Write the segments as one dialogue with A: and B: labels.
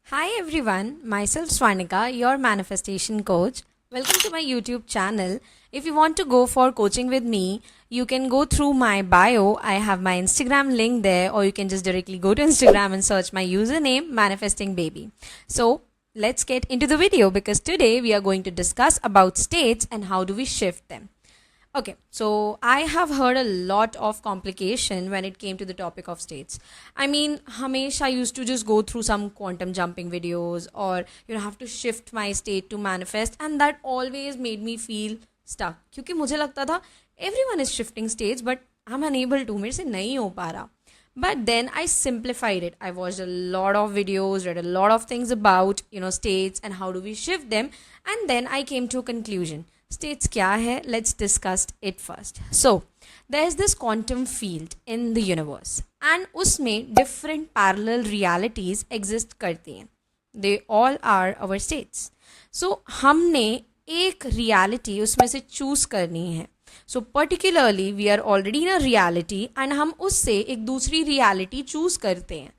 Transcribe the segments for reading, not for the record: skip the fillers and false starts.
A: Hi everyone, myself Swanika, your manifestation coach. Welcome to my YouTube channel. If you want to go for coaching with me, you can go through my bio. I have my Instagram link there, or you can just directly go to Instagram and search my username Manifesting Baby. So, let's get into the video because today we are going to discuss about states and how do we shift them. Okay, so I have heard a lot of complication when it came to the topic of states. I mean, Hamesh, I used to just go through some quantum jumping videos or, have to shift my state to manifest, and that always made me feel stuck. क्योंकि मुझे लगता था everyone is shifting states, but I'm unable to, मेरे से नहीं हो पा रहा. But then I simplified it. I watched a lot of videos, read a lot of things about, states and how do we shift them. And then I came to a conclusion. States kya hai? Let's discuss it first. So, there's this quantum field in the universe. And usme different parallel realities exist करती हैं. They all are our states. So, हमने एक reality उसमें से choose करनी है. So particularly we are already in a reality and हम उससे एक दूसरी रियलिटी चूज करते हैं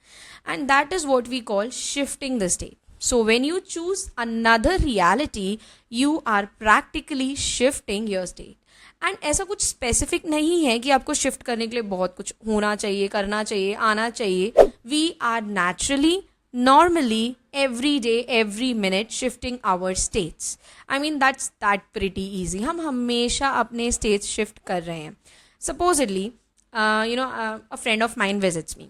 A: and that is what we call shifting the state. So when you choose another reality you are practically shifting your state. And ऐसा कुछ specific नहीं है कि आपको शिफ्ट करने के लिए बहुत कुछ होना चाहिए, करना चाहिए, आना चाहिए. We are naturally normally every day every minute shifting our states. I mean that's that pretty easy. हम हमेशा अपने states shift कर रहे हैं. Supposedly a friend of mine visits me.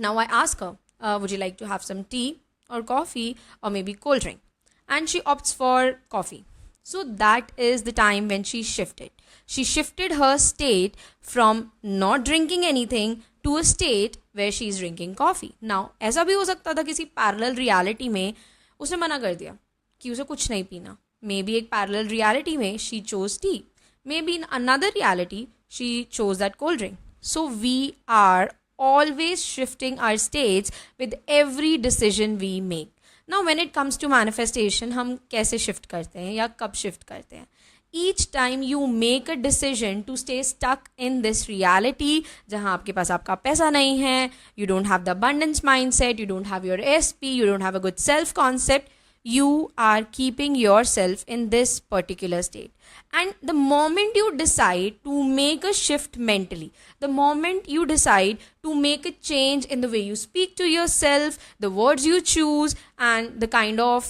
A: Now I ask her, would you like to have some tea or coffee or maybe cold drink, and she opts for coffee. So that is the time when she shifted her state from not drinking anything to a state where she is drinking coffee. Now ऐसा भी हो सकता था किसी parallel reality में उसने मना कर दिया कि उसे कुछ नहीं पीना. मे बी एक पैरेलल रियलिटी में she chose tea, maybe in another reality she chose that cold drink. So we are always shifting our states with every decision we make. Now when it comes to manifestation, हम कैसे shift करते हैं या कब shift करते हैं? Each time you make a decision to stay stuck in this reality, जहाँ आपके पास आपका पैसा नहीं है, you don't have the abundance mindset, you don't have your SP, you don't have a good self concept, you are keeping yourself in this particular state. And the moment you decide to make a shift mentally, the moment you decide to make a change in the way you speak to yourself, the words you choose, and the kind of,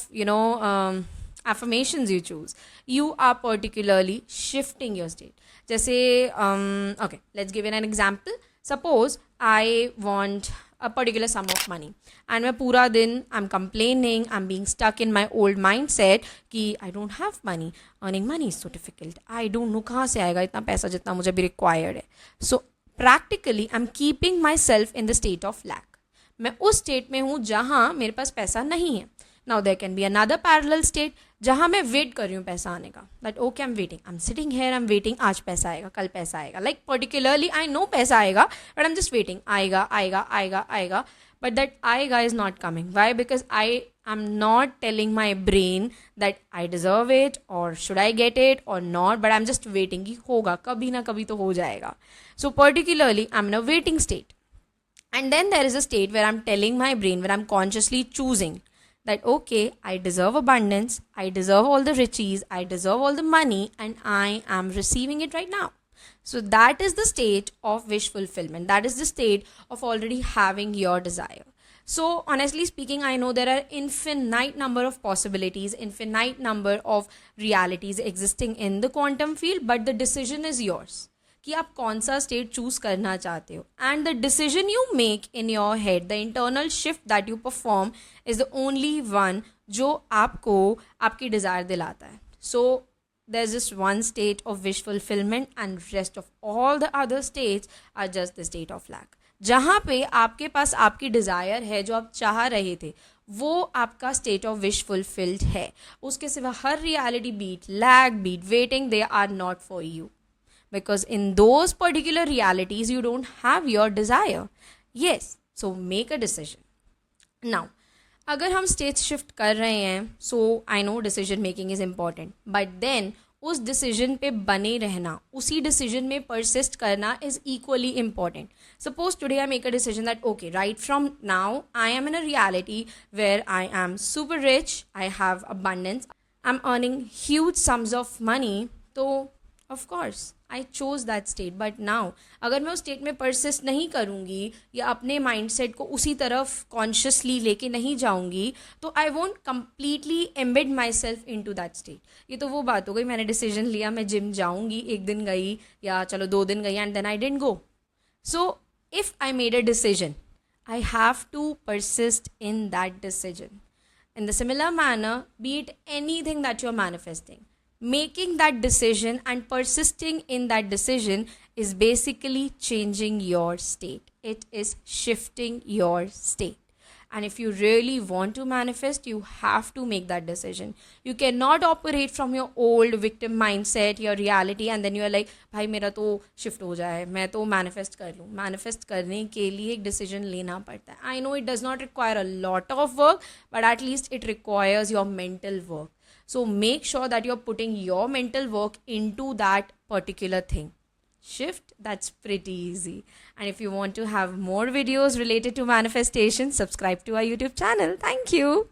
A: affirmations you choose, you are particularly shifting your state. जैसे, okay, let's give an example. Suppose I want a particular sum of money and मैं पूरा दिन I'm complaining, I'm being stuck in my old mindset कि I don't have money, earning money is so difficult, I don't know कहाँ से आएगा इतना पैसा जितना मुझे भी required है. So practically I'm keeping myself in the state of lack. मैं उस state में हूँ जहाँ मेरे पास पैसा नहीं है. Now there can be another parallel state जहाँ मैं वेट कर रही हूँ पैसा आने का. That okay, I'm waiting, I'm sitting here, I'm waiting, आज पैसा आएगा, कल पैसा आएगा. Like particularly I know पैसा आएगा, but I'm just waiting. आएगा आएगा आएगा आएगा. But that आएगा is not coming. Why? Because I am not telling my brain that I deserve it or should I get it or not. But I'm just waiting कि होगा, कभी ना कभी तो हो जाएगा. So particularly I'm in a waiting state. And then there is a state where I'm telling my brain, where I'm consciously choosing that okay, I deserve abundance, I deserve all the riches, I deserve all the money, and I am receiving it right now. So that is the state of wish fulfillment. That is the state of already having your desire. So honestly speaking, I know there are infinite number of possibilities, infinite number of realities existing in the quantum field, but the decision is yours कि आप कौन सा state choose करना चाहते हो. And the decision you make in your head, the internal shift that you perform is the only one जो आपको आपकी डिज़ायर दिलाता है. So there is just one state of wish fulfilment and rest of all the other states are just the state of lack. जहाँ पे आपके पास आपकी desire है जो आप चाह रहे थे, वो आपका स्टेट ऑफ विश फुलफिल्ड है. उसके सिवा हर reality, be it lack, be it waiting, they are not for you. Because in those particular realities you don't have your desire. Yes, so make a decision. Now अगर हम स्टेट शिफ्ट कर रहे हैं, so I know decision making is important, but then उस decision पे बने रहना, उसी डिसीजन में परसिस्ट करना is equally important. Suppose today I make a decision that okay right from now I am in a reality where I am super rich, I have abundance, I am earning huge sums of money. तो of course I chose that state. But now अगर मैं उस state में persist नहीं करूँगी या अपने mindset को उसी तरफ कॉन्शियसली लेके नहीं जाऊँगी, तो I won't completely embed myself into that state. ये तो वो बात हो गई, मैंने डिसीजन लिया मैं जिम जाऊँगी, एक दिन गई या चलो 2 दिन गई and then I didn't go. So if I made a decision, I have to persist in that decision. In the similar manner, be it anything that you're manifesting, making that decision and persisting in that decision is basically changing your state. It is shifting your state. And if you really want to manifest, you have to make that decision. You cannot operate from your old victim mindset, your reality, and then you are like, भाई मेरा तो shift हो जाए, मैं तो manifest कर लूँ. Manifest करने के लिए एक decision लेना पड़ता है. I know it does not require a lot of work, but at least it requires your mental work. So make sure that you're putting your mental work into that particular thing. Shift, that's pretty easy. And if you want to have more videos related to manifestation, subscribe to our YouTube channel. Thank you.